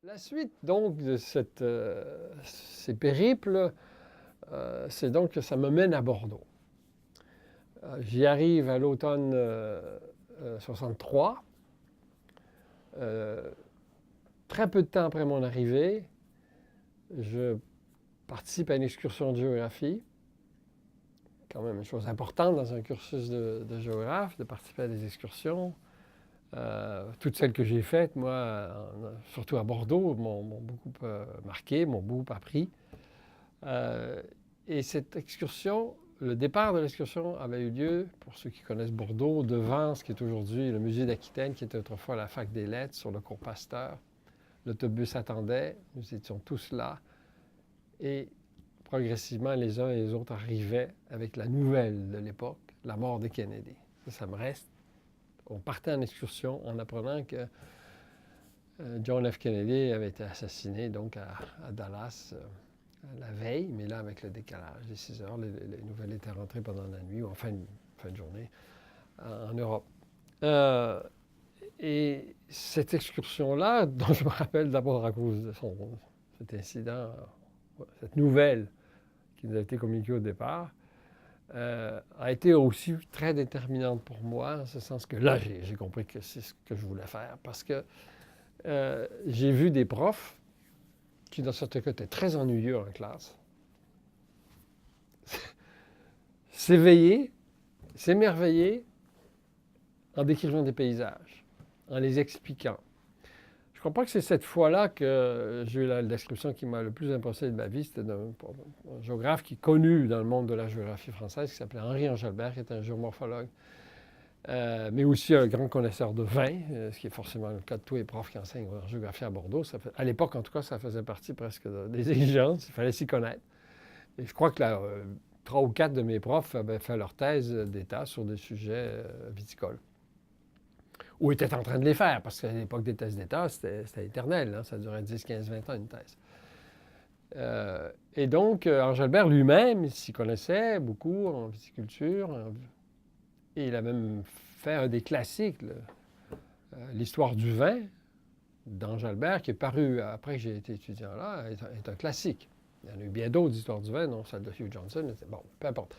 La suite, donc, de ces périples, c'est donc que ça me mène à Bordeaux. J'y arrive à l'automne 63. Très peu de temps après mon arrivée, je participe à une excursion de géographie. Quand même une chose importante dans un cursus de géographe, de participer à des excursions. Toutes celles que j'ai faites, moi, surtout à Bordeaux, m'ont beaucoup marqué, m'ont beaucoup appris. Et cette excursion, le départ de l'excursion avait eu lieu, pour ceux qui connaissent Bordeaux, devant ce qui est aujourd'hui le musée d'Aquitaine, qui était autrefois la fac des lettres, sur le cours Pasteur. L'autobus attendait, nous étions tous là. Et progressivement, les uns et les autres arrivaient avec la nouvelle de l'époque, la mort de Kennedy. Ça me reste. On partait en excursion en apprenant que John F. Kennedy avait été assassiné donc à Dallas la veille, mais là avec le décalage des 6 heures, les nouvelles étaient rentrées pendant la nuit ou en fin de journée en Europe. Et cette excursion-là, dont je me rappelle d'abord à cause de cet incident, cette nouvelle qui nous a été communiquée au départ, a été aussi très déterminante pour moi, en ce sens que là, j'ai compris que c'est ce que je voulais faire. Parce que j'ai vu des profs qui, dans certains cas, étaient très ennuyeux en classe, s'éveiller, s'émerveiller en décrivant des paysages, en les expliquant. Je crois pas que c'est cette fois-là que j'ai eu la description qui m'a le plus impressionné de ma vie. C'était d'un géographe qui est connu dans le monde de la géographie française, qui s'appelait Henri Engelbert, qui était un géomorphologue, mais aussi un grand connaisseur de vin, ce qui est forcément le cas de tous les profs qui enseignent en géographie à Bordeaux. À l'époque, en tout cas, ça faisait partie presque des exigences. Il fallait s'y connaître. Et je crois que là, 3 ou 4 de mes profs avaient fait leur thèse d'État sur des sujets viticoles. Ou étaient en train de les faire, parce qu'à l'époque des thèses d'État, c'était éternel. Hein, ça durait 10, 15, 20 ans, une thèse. Et donc, Engelbert lui-même, il s'y connaissait beaucoup en viticulture. Et il a même fait un des classiques, l'histoire du vin d'Engelbert, qui est paru après que j'ai été étudiant là, est un classique. Il y en a eu bien d'autres histoires du vin, non celle de Hugh Johnson. Bon, peu importe.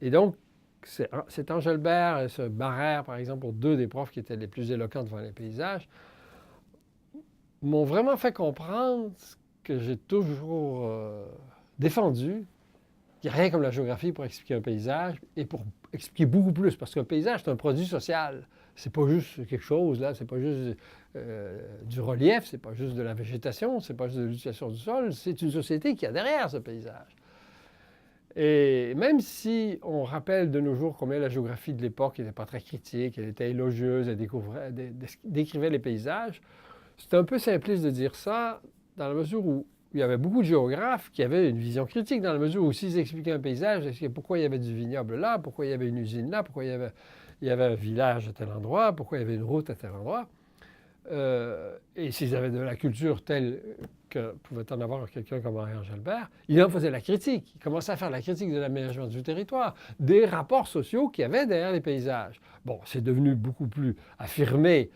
Et donc, c'est Engelbert et ce Barrère, par exemple, pour 2 des profs qui étaient les plus éloquents devant les paysages, m'ont vraiment fait comprendre ce que j'ai toujours défendu, qu'il n'y a rien comme la géographie pour expliquer un paysage et pour expliquer beaucoup plus, parce qu'un paysage, c'est un produit social. C'est pas juste quelque chose, là, c'est pas juste du relief, c'est pas juste de la végétation, c'est pas juste de l'utilisation du sol, c'est une société qui a derrière ce paysage. Et même si on rappelle de nos jours combien la géographie de l'époque n'était pas très critique, elle était élogieuse, elle décrivait les paysages, c'est un peu simpliste de dire ça dans la mesure où il y avait beaucoup de géographes qui avaient une vision critique, dans la mesure où s'ils expliquaient un paysage, pourquoi il y avait du vignoble là, pourquoi il y avait une usine là, pourquoi il y avait un village à tel endroit, pourquoi il y avait une route à tel endroit. Et s'ils avaient de la culture telle que pouvait en avoir quelqu'un comme Henri Engelbert, il en faisait la critique. Il commençait à faire la critique de l'aménagement du territoire, des rapports sociaux qu'il y avait derrière les paysages. Bon, c'est devenu beaucoup plus affirmé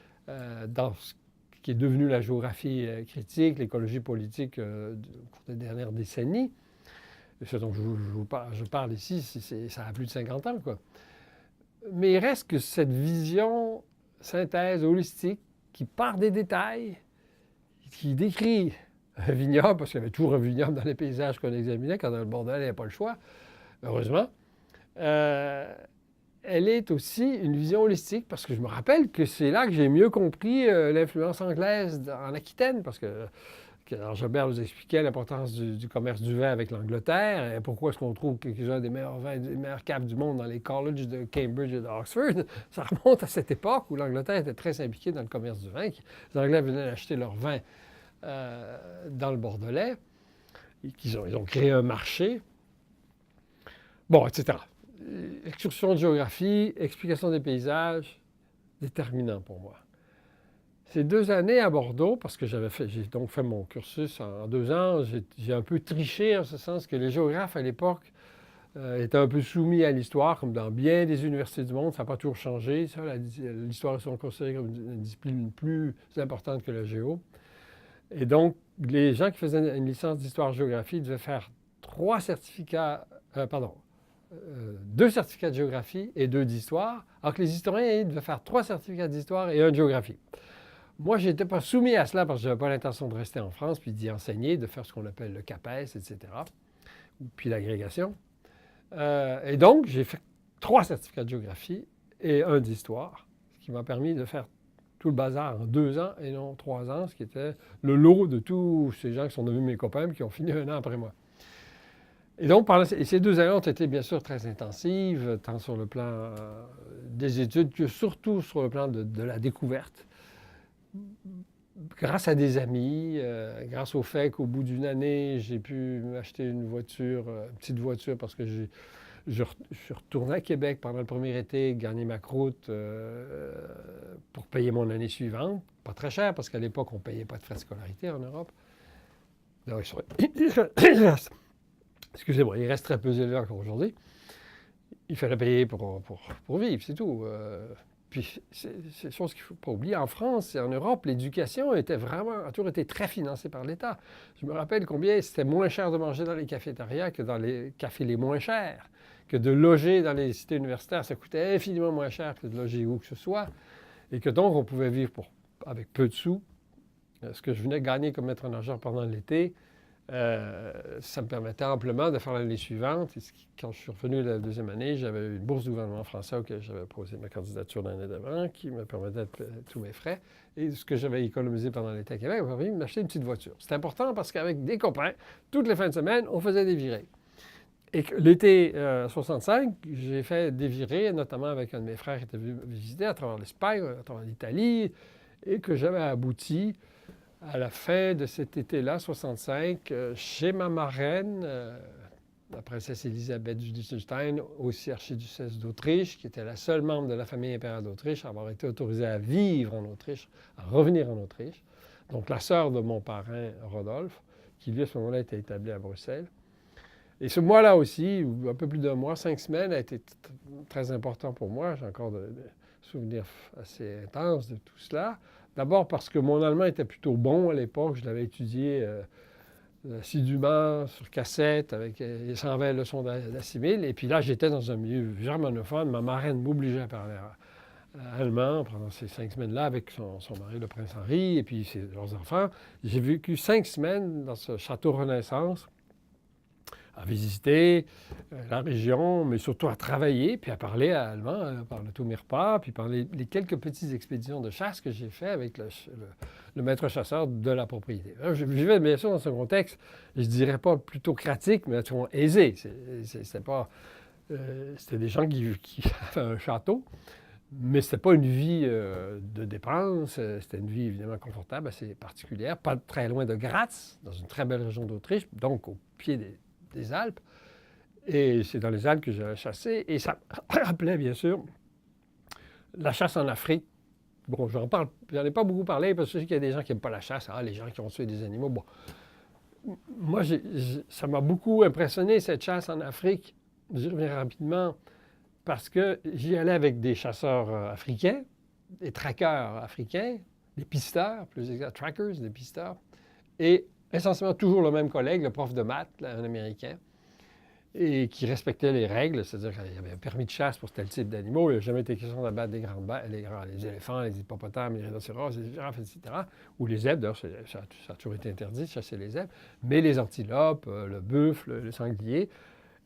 dans ce qui est devenu la géographie critique, l'écologie politique au cours des dernières décennies. Ce dont je parle ici, ça a plus de 50 ans, quoi. Mais il reste que cette vision synthèse holistique qui part des détails, qui décrit un vignoble, parce qu'il y avait toujours un vignoble dans les paysages qu'on examinait, quand dans le Bordelais, il n'y avait pas le choix, heureusement. Elle est aussi une vision holistique, parce que je me rappelle que c'est là que j'ai mieux compris l'influence anglaise en Aquitaine, parce que Engelbert nous expliquait l'importance du commerce du vin avec l'Angleterre, et pourquoi est-ce qu'on trouve quelques-uns des meilleurs vins, des meilleures caves du monde dans les colleges de Cambridge et d'Oxford. Ça remonte à cette époque où l'Angleterre était très impliquée dans le commerce du vin. Les Anglais venaient acheter leur vin dans le Bordelais, et ils ont créé un marché. Bon, etc. Excursion de géographie, explication des paysages, déterminant pour moi. Ces 2 années à Bordeaux, parce que j'ai donc fait mon cursus en 2 ans, j'ai un peu triché en ce sens que les géographes à l'époque étaient un peu soumis à l'histoire, comme dans bien des universités du monde. Ça n'a pas toujours changé, ça. L'histoire est considérée comme une discipline plus importante que la géo. Et donc, les gens qui faisaient une licence d'histoire-géographie devaient faire deux certificats de géographie et deux d'histoire, alors que les historiens, ils devaient faire 3 certificats d'histoire et un de géographie. Moi, je n'étais pas soumis à cela parce que je n'avais pas l'intention de rester en France, puis d'y enseigner, de faire ce qu'on appelle le CAPES, etc., puis l'agrégation. Et donc, j'ai fait 3 certificats de géographie et un d'histoire, ce qui m'a permis de faire tout le bazar en 2 ans et non 3 ans, ce qui était le lot de tous ces gens qui sont devenus mes copains et qui ont fini un an après moi. Et donc, ces 2 années ont été bien sûr très intensives, tant sur le plan des études que surtout sur le plan de la découverte. Grâce à des amis, grâce au fait qu'au bout d'une année, j'ai pu m'acheter une petite voiture parce que je suis retourné à Québec pendant le premier été, gagner ma croûte pour payer mon année suivante. Pas très cher parce qu'à l'époque, on ne payait pas de frais de scolarité en Europe. Donc, excusez-moi, il reste très peu élevé encore aujourd'hui. Il fallait payer pour vivre, c'est tout. Puis, c'est une chose qu'il ne faut pas oublier. En France et en Europe, l'éducation a toujours été très financée par l'État. Je me rappelle combien c'était moins cher de manger dans les cafétérias que dans les cafés les moins chers, que de loger dans les cités universitaires. Ça coûtait infiniment moins cher que de loger où que ce soit. Et que donc, on pouvait vivre avec peu de sous. Ce que je venais gagner comme maître nageur pendant l'été, ça me permettait amplement de faire l'année suivante. Et quand je suis revenu la deuxième année, j'avais une bourse du gouvernement français auquel j'avais posé ma candidature l'année d'avant, qui me permettait de tous mes frais. Et ce que j'avais économisé pendant l'été à Québec m'a permis de m'acheter une petite voiture. C'est important parce qu'avec des copains, toutes les fins de semaine, on faisait des virées. Et l'été 65, j'ai fait des virées, notamment avec un de mes frères qui était venu me visiter à travers l'Espagne, à travers l'Italie, et que j'avais abouti à la fin de cet été-là, 65, chez ma marraine, la princesse Élisabeth du Liechtenstein, aussi archiduchesse d'Autriche, qui était la seule membre de la famille impériale d'Autriche à avoir été autorisée à vivre en Autriche, à revenir en Autriche. Donc la sœur de mon parrain, Rodolphe, qui lui, à ce moment-là, était établi à Bruxelles. Et ce mois-là aussi, un peu plus d'un mois, 5 semaines, a été très important pour moi. J'ai encore des souvenirs assez intenses de tout cela. D'abord parce que mon allemand était plutôt bon à l'époque. Je l'avais étudié assidûment sur cassette avec 120 leçons d'assimile. Et puis là, j'étais dans un milieu germanophone. Ma marraine m'obligeait à parler allemand pendant ces 5 semaines-là avec son mari, le prince Henri, et puis leurs enfants. J'ai vécu 5 semaines dans ce château Renaissance, à visiter la région, mais surtout à travailler, puis à parler allemand, par tous mes repas, puis par les quelques petites expéditions de chasse que j'ai fait avec le maître chasseur de la propriété. Alors, je vivais bien sûr dans un contexte, je ne dirais pas plutocratique, mais aisé. C'était des gens qui avaient un château, mais ce n'était pas une vie de dépenses, c'était une vie évidemment confortable, assez particulière, pas très loin de Graz, dans une très belle région d'Autriche, donc au pied des Alpes. Et c'est dans les Alpes que j'ai chassé. Et ça me rappelait, bien sûr, la chasse en Afrique. Bon, j'en ai pas beaucoup parlé parce que je sais qu'il y a des gens qui n'aiment pas la chasse. Les gens qui ont tué des animaux. Bon, moi, ça m'a beaucoup impressionné, cette chasse en Afrique. J'y reviens rapidement parce que j'y allais avec des chasseurs africains, des traqueurs africains, des pisteurs, plus exact, trackers, des pisteurs, et essentiellement toujours le même collègue, le prof de maths, un Américain, et qui respectait les règles, c'est-à-dire qu'il y avait un permis de chasse pour tel type d'animaux. Il n'a jamais été question d'abattre des grandes bêtes, les éléphants, les hippopotames, les rhinocéros, les girafes, etc. Ou les zèbres, d'ailleurs, ça a toujours été interdit de chasser les zèbres, mais les antilopes, le buffle, le sanglier,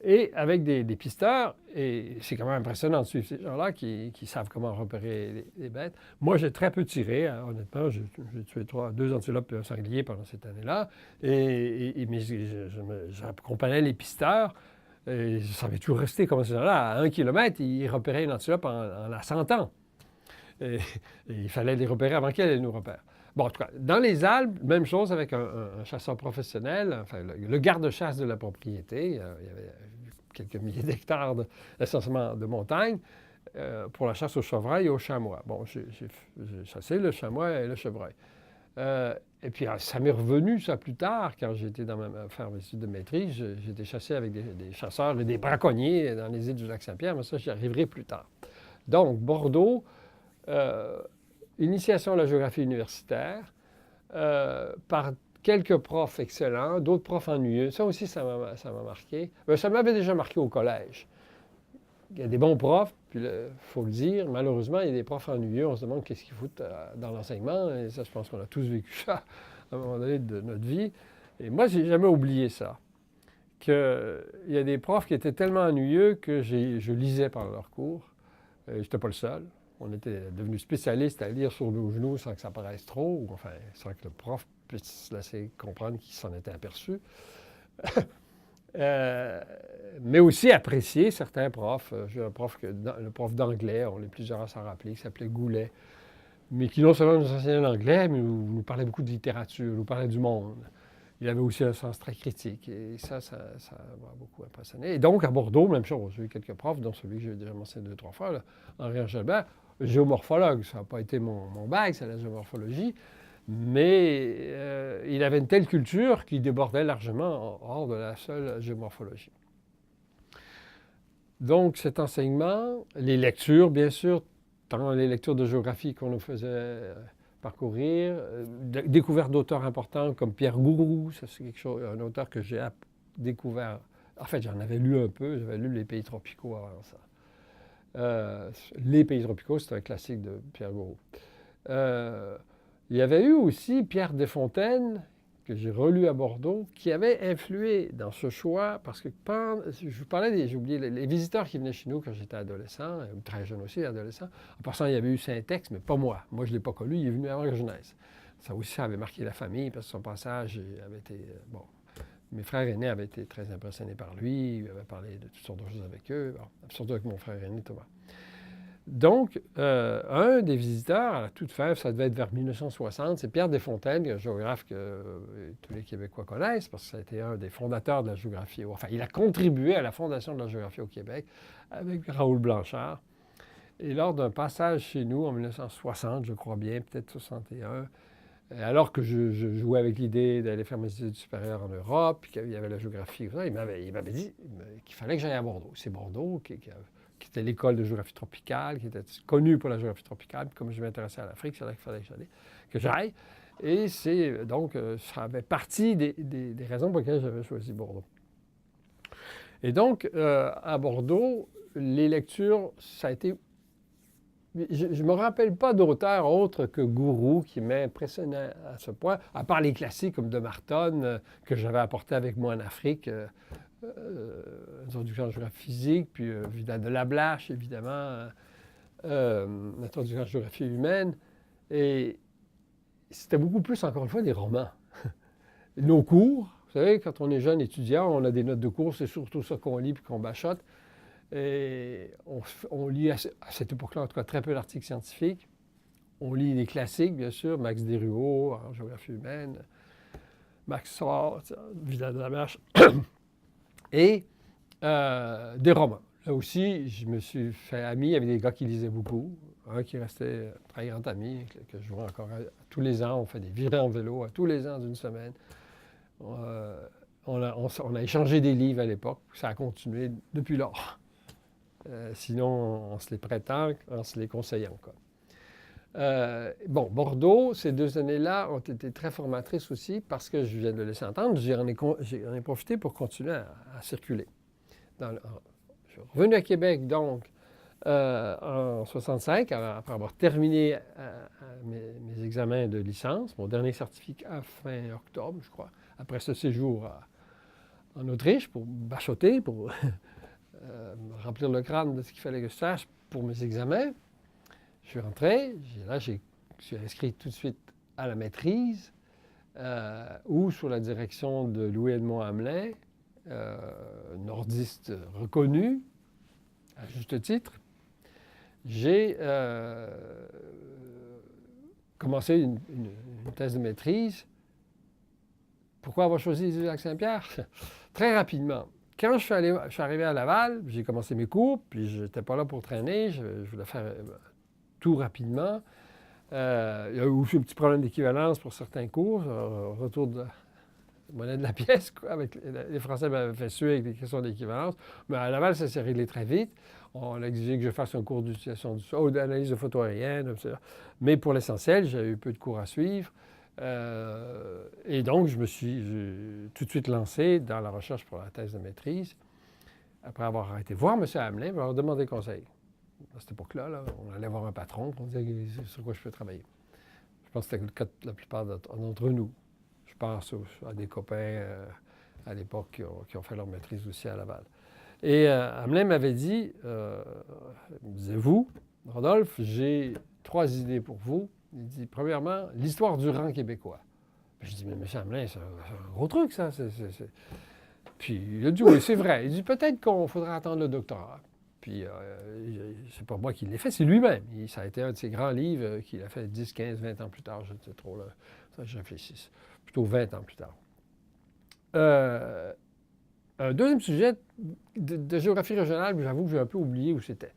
et avec des pisteurs, et c'est quand même impressionnant de suivre ces gens-là qui savent comment repérer les bêtes. Moi, j'ai très peu tiré, honnêtement. J'ai tué 2 antilopes et un sanglier pendant cette année-là. Mais j'accompagnais les pisteurs. Et ça avait toujours resté comme ces gens-là. À 1 kilomètre, ils repéraient une antilope en la sentant. Et il fallait les repérer avant qu'elle nous repère. Bon, en tout cas, dans les Alpes, même chose avec un chasseur professionnel, enfin, le garde-chasse de la propriété. Il y avait quelques milliers d'hectares essentiellement de montagne pour la chasse au chevreuil et au chamois. Bon, j'ai chassé le chamois et le chevreuil. Et puis, ça m'est revenu, ça, plus tard, quand j'étais dans faire mes études de maîtrise. J'étais chassé avec des chasseurs et des braconniers dans les îles du Lac-Saint-Pierre, mais ça, j'y arriverai plus tard. Donc, Bordeaux, initiation à la géographie universitaire, par quelques profs excellents, d'autres profs ennuyeux. Ça aussi, ça m'a marqué. Ça m'avait déjà marqué au collège. Il y a des bons profs, puis il faut le dire, malheureusement, il y a des profs ennuyeux. On se demande qu'est-ce qu'ils foutent dans l'enseignement. Et ça, je pense qu'on a tous vécu ça à un moment donné de notre vie. Et moi, j'ai jamais oublié ça. Il y a des profs qui étaient tellement ennuyeux que je lisais pendant leurs cours. Je n'étais pas le seul. On était devenus spécialistes à lire sur nos genoux sans que ça paraisse trop, ou enfin, sans que le prof puisse se laisser comprendre qu'il s'en était aperçu. Mais aussi apprécier certains profs. J'ai un prof, le prof d'anglais, on est plusieurs à s'en rappeler, qui s'appelait Goulet, mais qui non seulement nous enseignait l'anglais, mais nous parlait beaucoup de littérature, nous parlait du monde. Il avait aussi un sens très critique, et ça m'a beaucoup impressionné. Et donc, à Bordeaux, même chose, j'ai eu quelques profs, dont celui que j'ai déjà mentionné 2-3 fois, là, Henri Angelbert, géomorphologue. Ça n'a pas été mon bac, c'est la géomorphologie, mais il avait une telle culture qu'il débordait largement hors de la seule géomorphologie. Donc, cet enseignement, les lectures, bien sûr, tant les lectures de géographie qu'on nous faisait parcourir, découverte d'auteurs importants comme Pierre Gouroux, ça c'est quelque chose, un auteur que j'ai découvert. En fait, j'en avais lu un peu, j'avais lu Les Pays tropicaux avant ça. Les Pays tropicaux, c'est un classique de Pierre Gouroux. Il y avait eu aussi Pierre Desfontaines, que j'ai relu à Bordeaux, qui avait influé dans ce choix, parce que je vous parlais, j'ai oublié, les visiteurs qui venaient chez nous quand j'étais adolescent, très jeune aussi, adolescent. En passant, il y avait eu Saint-Ex, mais pas moi. Moi, je ne l'ai pas connu, il est venu avant que je naisse. Ça aussi, ça avait marqué la famille, parce que son passage avait été... bon, mes frères aînés avaient été très impressionnés par lui, il avait parlé de toutes sortes de choses avec eux, bon, surtout avec mon frère aîné, Thomas. Donc, un des visiteurs, à la toute fin, ça devait être vers 1960, c'est Pierre Desfontaines, un géographe que tous les Québécois connaissent, parce que ça a été un des fondateurs de la géographie. Enfin, il a contribué à la fondation de la géographie au Québec avec Raoul Blanchard. Et lors d'un passage chez nous en 1960, je crois bien, peut-être 61, alors que je jouais avec l'idée d'aller faire mes études supérieures en Europe, puis qu'il y avait la géographie, il m'avait dit qu'il fallait que j'aille à Bordeaux. C'est Bordeaux qui était l'école de géographie tropicale, qui était connue pour la géographie tropicale. Puis comme je m'intéressais à l'Afrique, c'est là qu'il fallait que j'aille. Et c'est donc, ça avait partie des raisons pour lesquelles j'avais choisi Bordeaux. Et donc, à Bordeaux, les lectures, ça a été... Je ne me rappelle pas d'auteur autre que Gouroux qui m'impressionnait à ce point, à part les classiques comme de Martonne, que j'avais apporté avec moi en Afrique, introduction en géographie physique, puis Vidal de Lablache, évidemment, introduction en géographie humaine. Et c'était beaucoup plus, encore une fois, des romans. Nos cours, vous savez, quand on est jeune étudiant, on a des notes de cours, c'est surtout ça qu'on lit puis qu'on bachote. Et on lit à cette époque-là, en tout cas, très peu d'articles scientifiques. On lit les classiques, bien sûr, Max Desruaux en géographie humaine, Max Sort, Vidal de Lablache. Et des romans. Là aussi, je me suis fait ami avec des gars qui lisaient beaucoup. Un qui restait un très grand ami, que je vois encore tous les ans. On fait des virées en vélo tous les ans d'une semaine. On a échangé des livres à l'époque. Ça a continué depuis lors. Sinon, en se les prêtant, en se les conseillant. Bon, Bordeaux, ces 2 années-là ont été très formatrices aussi parce que je viens de le laisser entendre. J'en ai profité pour continuer à circuler. Je suis revenu à Québec, donc, en 65, après avoir terminé mes examens de licence, mon dernier certificat fin octobre, je crois, après ce séjour en Autriche pour bachoter, pour me remplir le crâne de ce qu'il fallait que je sache pour mes examens. Je suis rentré, je suis inscrit tout de suite à la maîtrise, où sous la direction de Louis-Edmond Hamelin, nordiste reconnu, à juste titre, j'ai commencé une thèse de maîtrise. Pourquoi avoir choisi les Îles-du-Lac-Saint-Pierre? Très rapidement. Quand je suis arrivé à Laval, j'ai commencé mes cours, puis je n'étais pas là pour traîner, je voulais faire tout rapidement. Il y a eu aussi un petit problème d'équivalence pour certains cours, retour de la monnaie de la pièce, quoi, avec les Français m'avaient fait suer avec des questions d'équivalence. Mais à Laval, ça s'est réglé très vite. On a exigé que je fasse un cours d'utilisation du sol, d'analyse de photo aérienne, etc. Mais pour l'essentiel, j'avais eu peu de cours à suivre. Et donc, j'ai tout de suite lancé dans la recherche pour la thèse de maîtrise, après avoir été voir M. Hamelin, leur demander conseil. À cette époque-là, là, on allait voir un patron, on disait sur quoi je peux travailler. Je pense que c'était le cas de la plupart d'entre nous. Je pense à des copains à l'époque qui ont fait leur maîtrise aussi à Laval. Et Hamelin m'avait dit, il me disait, vous, Rodolphe, j'ai 3 idées pour vous. Il dit, premièrement, l'histoire du rang québécois. Je dis, mais M. Hamelin, c'est un gros truc, ça. Puis il a dit, oui, c'est vrai. Il dit, peut-être qu'il faudra attendre le doctorat. Puis c'est pas moi qui l'ai fait, c'est lui-même. Ça a été un de ses grands livres qu'il a fait 10, 15, 20 ans plus tard. Je ne sais trop, là. Ça, je réfléchis. Plutôt 20 ans plus tard. Un deuxième sujet de géographie régionale, j'avoue que j'ai un peu oublié où c'était.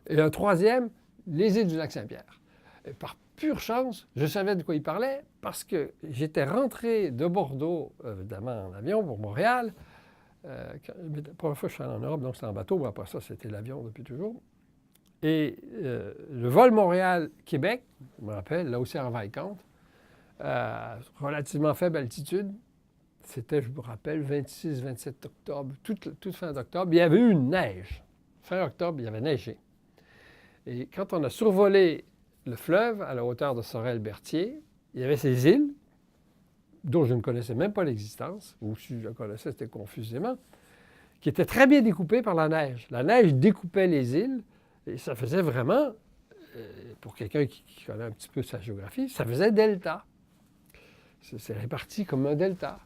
Et un troisième, les îles du Lac-Saint-Pierre. Et par pure chance, je savais de quoi il parlait parce que j'étais rentré de Bordeaux, évidemment en avion pour Montréal. La première fois que je suis allé en Europe, donc c'était en bateau, mais après ça, c'était l'avion depuis toujours. Et le vol Montréal-Québec, je me rappelle, là aussi en Vaille-Comte, relativement faible altitude, c'était, je me rappelle, 26-27 octobre, toute fin d'octobre. Il y avait eu une neige. Fin octobre, il y avait neigé. Et quand on a survolé le fleuve à la hauteur de Sorel-Berthier, il y avait ces îles, dont je ne connaissais même pas l'existence, ou si je connaissais, c'était confusément, qui étaient très bien découpées par la neige. La neige découpait les îles, et ça faisait vraiment, pour quelqu'un qui connaît un petit peu sa géographie, ça faisait delta. C'est réparti comme un delta.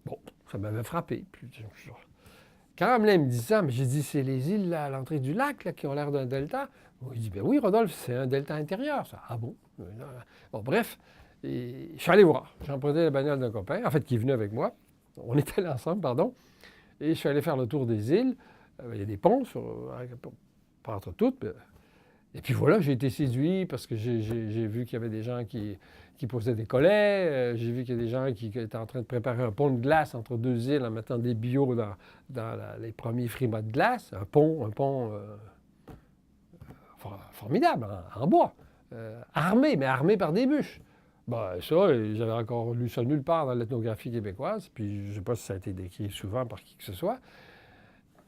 Bon, ça m'avait frappé. Quand Hamelin me dit ça, mais j'ai dit, c'est les îles là, à l'entrée du lac là, qui ont l'air d'un delta. Il dit, ben oui, Rodolphe, c'est un delta intérieur, ça. Ah bon? Bon, bref, et je suis allé voir. J'ai emprunté la bagnole d'un copain, en fait, qui est venu avec moi. On était allés ensemble, pardon. Et je suis allé faire le tour des îles. Il y a des ponts, pas entre toutes. Et puis voilà, j'ai été séduit parce que j'ai vu qu'il y avait des gens qui posaient des collets. J'ai vu qu'il y a des gens qui étaient en train de préparer un pont de glace entre 2 îles en mettant des bio dans les premiers frimas de glace. Un pont formidable, en bois. Armé, mais armé par des bûches. Ben, ça, j'avais encore lu ça nulle part dans l'ethnographie québécoise. Puis je ne sais pas si ça a été décrit souvent par qui que ce soit.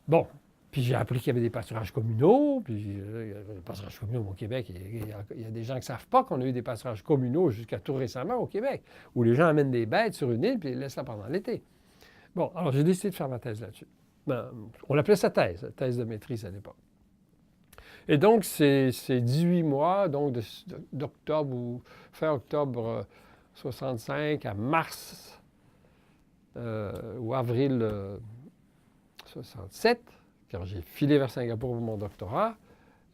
Bon. Puis j'ai appris qu'il y avait des pâturages communaux. Puis les pâturages communaux au Québec, il y a des gens qui ne savent pas qu'on a eu des pâturages communaux jusqu'à tout récemment au Québec, où les gens amènent des bêtes sur une île puis ils les laissent là pendant l'été. Bon, alors j'ai décidé de faire ma thèse là-dessus. Ben, on l'appelait ça thèse de maîtrise à l'époque. Et donc, c'est 18 mois, donc d'octobre ou fin octobre 65 à mars ou avril 67, quand j'ai filé vers Singapour pour mon doctorat.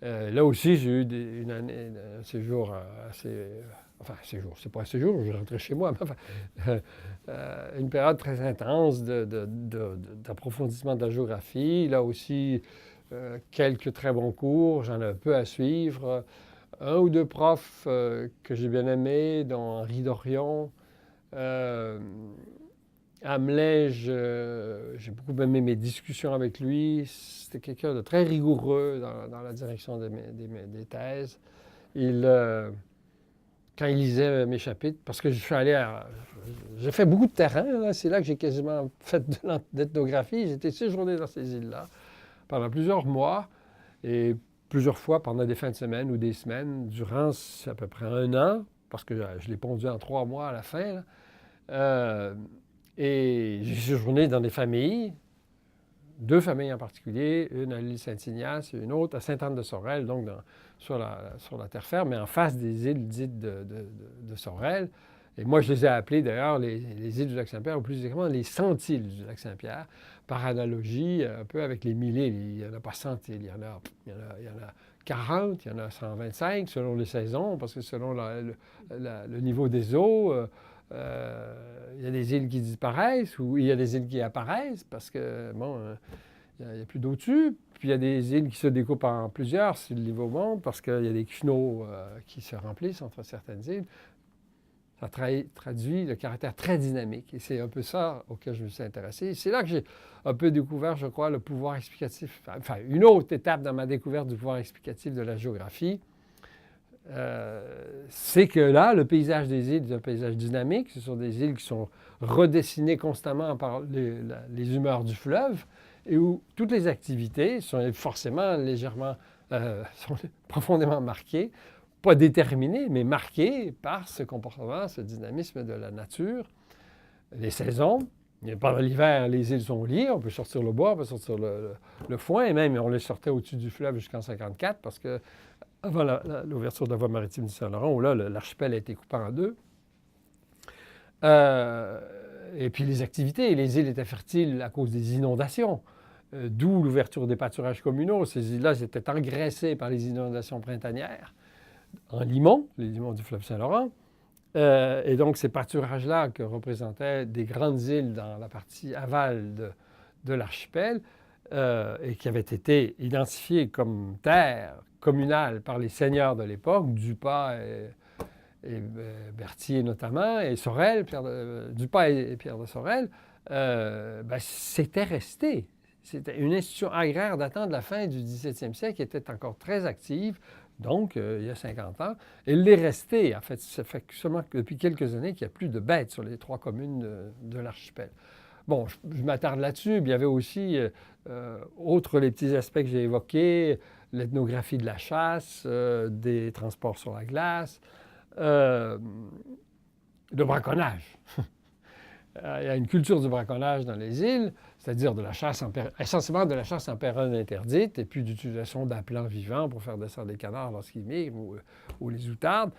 Là aussi, j'ai eu un séjour assez... Enfin, séjour, c'est pas un séjour, je rentrais chez moi, mais enfin, une période très intense d'approfondissement de la géographie. Là aussi, quelques très bons cours, j'en ai un peu à suivre. Un ou deux profs que j'ai bien aimés, dont Henri Dorion. Hamelin, j'ai beaucoup aimé mes discussions avec lui. C'était quelqu'un de très rigoureux dans la direction des thèses. Quand il lisait mes chapitres, parce que je suis allé j'ai fait beaucoup de terrain, là. C'est là que j'ai quasiment fait de l'ethnographie. J'étais séjourné dans ces îles-là pendant plusieurs mois et plusieurs fois pendant des fins de semaine ou des semaines, durant à peu près 1 an, parce que je l'ai pondu en 3 mois à la fin, là. Et j'ai séjourné dans des familles, 2 familles en particulier, une à l'île Saint-Ignace et une autre à Sainte-Anne-de-Sorel, donc sur la terre ferme, mais en face des îles dites de Sorel. Et moi, je les ai appelées d'ailleurs les îles du Lac-Saint-Pierre, ou plus exactement les 100 îles du Lac-Saint-Pierre, par analogie un peu avec les 1000 îles. Il n'y en a pas 100 îles, il y en a 40, il y en a 125 selon les saisons, parce que selon le niveau des eaux, il y a des îles qui disparaissent ou il y a des îles qui apparaissent parce que, bon, il n'y a plus d'eau dessus. Puis il y a des îles qui se découpent en plusieurs si le niveau monte parce qu'il y a des chenaux qui se remplissent entre certaines îles. Ça traduit le caractère très dynamique. Et c'est un peu ça auquel je me suis intéressé. C'est là que j'ai un peu découvert, je crois, le pouvoir explicatif. Enfin, une autre étape dans ma découverte du pouvoir explicatif de la géographie. c'est que là, le paysage des îles est un paysage dynamique. Ce sont des îles qui sont redessinées constamment par les humeurs du fleuve et où toutes les activités sont forcément légèrement, sont profondément marquées, pas déterminées, mais marquées par ce comportement, ce dynamisme de la nature, les saisons. Pendant l'hiver, les îles sont liées, on peut sortir le bois, on peut sortir le foin, et même on les sortait au-dessus du fleuve jusqu'en 1954 parce que avant l'ouverture de la voie maritime du Saint-Laurent, où là, l'archipel a été coupé en deux. Et puis les activités, les îles étaient fertiles à cause des inondations, d'où l'ouverture des pâturages communaux. Ces îles-là étaient engraissées par les inondations printanières en limon, les limons du fleuve Saint-Laurent. Et donc ces pâturages-là, que représentaient des grandes îles dans la partie aval de l'archipel, et qui avaient été identifiées comme terres communales par les seigneurs de l'époque, Dupas et Berthier notamment, et Sorel, Dupas et Pierre de Sorel, c'était resté. C'était une institution agraire datant de la fin du 17e siècle qui était encore très active, donc il y a 50 ans. Elle l'est restée. En fait, ça fait seulement depuis quelques années qu'il n'y a plus de bêtes sur les 3 communes de l'archipel. Bon, je m'attarde là-dessus. Il y avait aussi, outre les petits aspects que j'ai évoqués, l'ethnographie de la chasse, des transports sur la glace, le braconnage. Il y a une culture du braconnage dans les îles, c'est-à-dire essentiellement de la chasse en pérenne interdite, et puis d'utilisation d'appelants vivants pour faire descendre les canards lorsqu'ils migrent ou les outardes.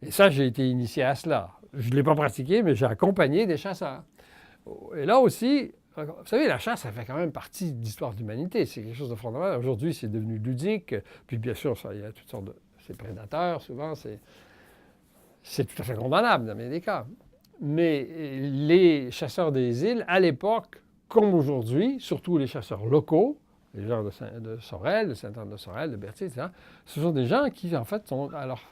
Et ça, j'ai été initié à cela. Je ne l'ai pas pratiqué, mais j'ai accompagné des chasseurs. Et là aussi, vous savez, la chasse, ça fait quand même partie de l'histoire de l'humanité. C'est quelque chose de fondamental. Aujourd'hui, c'est devenu ludique. Puis bien sûr, il y a toutes sortes de... C'est prédateur, souvent, c'est tout à fait condamnable dans bien des cas. Mais les chasseurs des îles, à l'époque, comme aujourd'hui, surtout les chasseurs locaux, les gens de Sorel, de Sainte-Anne-de-Sorel, de Berthier, etc., ce sont des gens qui, en fait, sont, alors,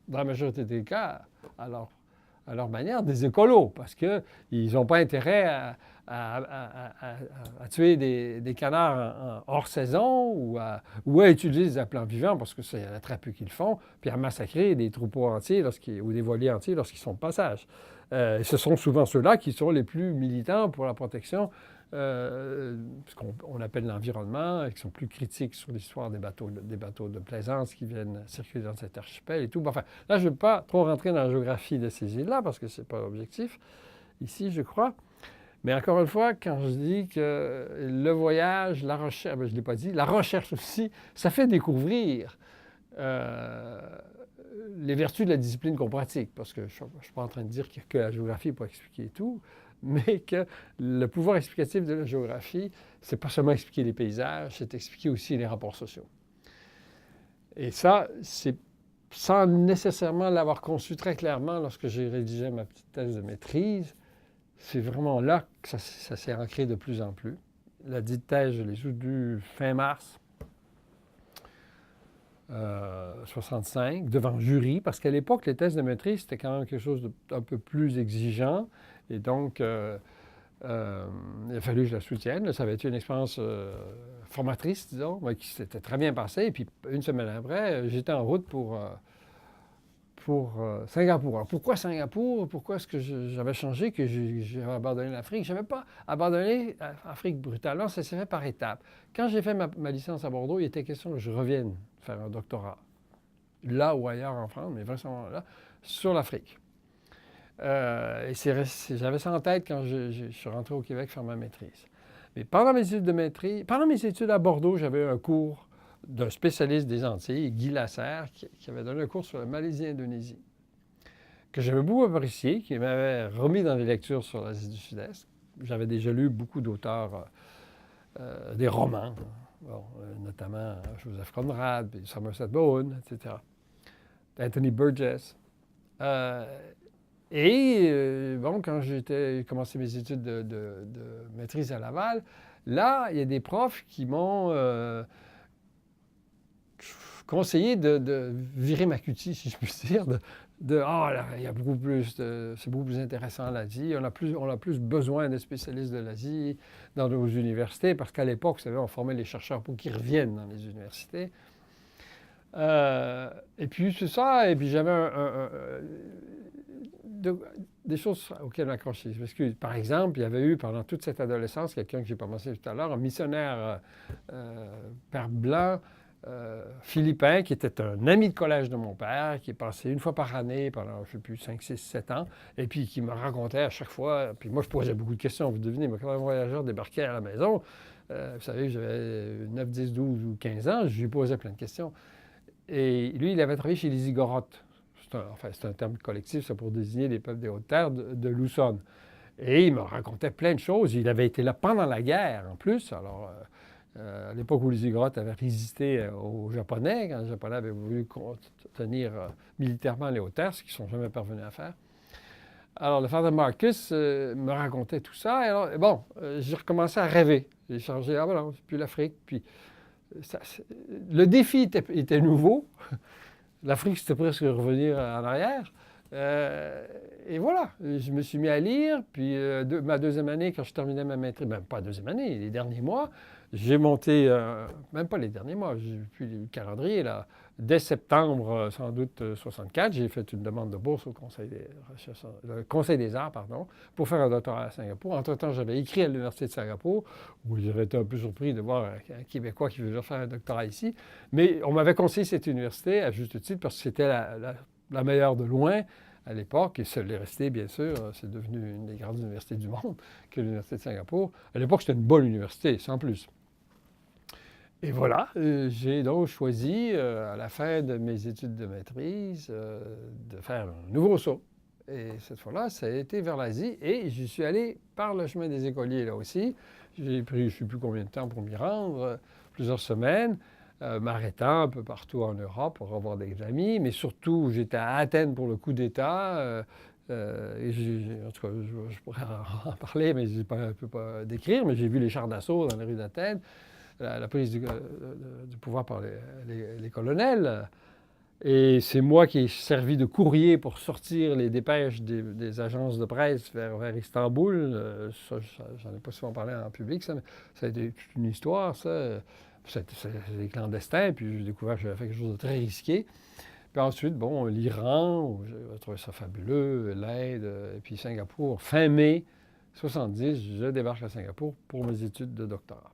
dans la majorité des cas, à leur manière, des écolos, parce qu'ils n'ont pas intérêt à tuer des canards hors saison ou à utiliser des appelants vivants, parce que c'est très peu qu'ils font, puis à massacrer des troupeaux entiers ou des voliers entiers lorsqu'ils sont de passage. Ce sont souvent ceux-là qui sont les plus militants pour la protection, ce qu'on appelle l'environnement, et qui sont plus critiques sur l'histoire des bateaux de plaisance qui viennent circuler dans cet archipel et tout. Enfin, là, je ne veux pas trop rentrer dans la géographie de ces îles-là, parce que ce n'est pas l'objectif ici, je crois. Mais encore une fois, quand je dis que le voyage, la recherche, je ne l'ai pas dit, la recherche aussi, ça fait découvrir les vertus de la discipline qu'on pratique. Parce que je ne suis pas en train de dire que la géographie pour expliquer tout, mais que le pouvoir explicatif de la géographie, c'est pas seulement expliquer les paysages, c'est expliquer aussi les rapports sociaux. Et ça, c'est sans nécessairement l'avoir conçu très clairement lorsque j'ai rédigé ma petite thèse de maîtrise. C'est vraiment là que ça s'est ancré de plus en plus. La dite thèse, je l'ai soutenue fin mars 65, devant jury, parce qu'à l'époque, les thèses de maîtrise, c'était quand même quelque chose d'un peu plus exigeant. Et donc, il a fallu que je la soutienne. Ça avait été une expérience formatrice, disons, qui s'était très bien passée. Et puis, une semaine après, j'étais en route pour Singapour. Alors, pourquoi Singapour? Pourquoi est-ce que j'avais changé, que j'ai abandonné l'Afrique? Je n'avais pas abandonné l'Afrique brutalement, ça s'est fait par étapes. Quand j'ai fait ma licence à Bordeaux, il était question que je revienne faire un doctorat, là ou ailleurs en France, mais vraiment là, sur l'Afrique. Et j'avais ça en tête quand je suis rentré au Québec faire ma maîtrise. Mais pendant mes études à Bordeaux, j'avais un cours d'un spécialiste des Antilles, Guy Lasserre, qui avait donné un cours sur la Malaisie-Indonésie, que j'avais beaucoup apprécié, qui m'avait remis dans des lectures sur l'Asie du Sud-Est. J'avais déjà lu beaucoup d'auteurs, des romans, notamment Joseph Conrad, puis Somerset Maugham, etc. Anthony Burgess. Quand j'ai commencé mes études de maîtrise à Laval, là, il y a des profs qui m'ont conseillé de virer ma cutie, si je puis dire, il y a beaucoup plus, c'est beaucoup plus intéressant l'Asie. On a plus besoin de spécialistes de l'Asie dans nos universités, parce qu'à l'époque, vous savez, on formait les chercheurs pour qu'ils reviennent dans les universités. Et puis c'est ça, et puis j'avais des choses auxquelles m'accrocher. Parce que, par exemple, il y avait eu pendant toute cette adolescence quelqu'un que j'ai pas mentionné tout à l'heure, un missionnaire père blanc, philippin, qui était un ami de collège de mon père, qui est passé une fois par année pendant, je ne sais plus, 5, 6, 7 ans, et puis qui me racontait à chaque fois, puis moi je posais beaucoup de questions, vous devinez, moi, quand un voyageur débarquait à la maison, vous savez, j'avais 9, 10, 12 ou 15 ans, je lui posais plein de questions. Et lui, il avait travaillé chez les Igorotes. C'est un terme collectif, c'est pour désigner les peuples des Hautes-Terres de Luzon. Et il me racontait plein de choses. Il avait été là pendant la guerre, en plus. Alors, à l'époque où les Igorotes avaient résisté aux Japonais, quand les Japonais avaient voulu tenir militairement les Hautes-Terres, ce qu'ils ne sont jamais parvenus à faire. Alors, le Father Marcus me racontait tout ça. Et alors, bon, j'ai recommencé à rêver. J'ai changé, ah voilà, c'est plus l'Afrique. Puis, ça, le défi était nouveau. L'Afrique, c'était presque revenir en arrière. Et voilà, je me suis mis à lire. Puis ma deuxième année, quand je terminais ma maîtrise, même pas deuxième année, les derniers mois, j'ai monté, même pas les derniers mois, j'ai plus le calendrier là. Dès septembre, sans doute 64, j'ai fait une demande de bourse au Conseil des Arts, pardon, pour faire un doctorat à Singapour. Entre-temps, j'avais écrit à l'Université de Singapour, où j'avais été un peu surpris de voir un Québécois qui voulait faire un doctorat ici. Mais on m'avait conseillé cette université, à juste titre, parce que c'était la meilleure de loin à l'époque, et ça l'est resté, bien sûr. C'est devenu une des grandes universités du monde, que l'Université de Singapour. À l'époque, c'était une bonne université, sans plus. Et voilà, j'ai donc choisi, à la fin de mes études de maîtrise, de faire un nouveau saut. Et cette fois-là, ça a été vers l'Asie, et j'y suis allé par le chemin des écoliers, là aussi. J'ai pris, je ne sais plus combien de temps pour m'y rendre, plusieurs semaines, m'arrêtant un peu partout en Europe pour revoir des amis, mais surtout, j'étais à Athènes pour le coup d'État. En tout cas, je pourrais en parler, mais je ne peux pas décrire, mais j'ai vu les chars d'assaut dans les rues d'Athènes, la prise du pouvoir par les colonels. Et c'est moi qui ai servi de courrier pour sortir les dépêches des agences de presse vers Istanbul. J'en ai pas souvent parlé en public, ça, mais ça a été toute une histoire, ça. C'est des clandestins, puis j'ai découvert que j'avais fait quelque chose de très risqué. Puis ensuite, bon, l'Iran, j'ai trouvé ça fabuleux, l'Inde, et puis Singapour. Fin mai 70, je débarque à Singapour pour mes études de doctorat.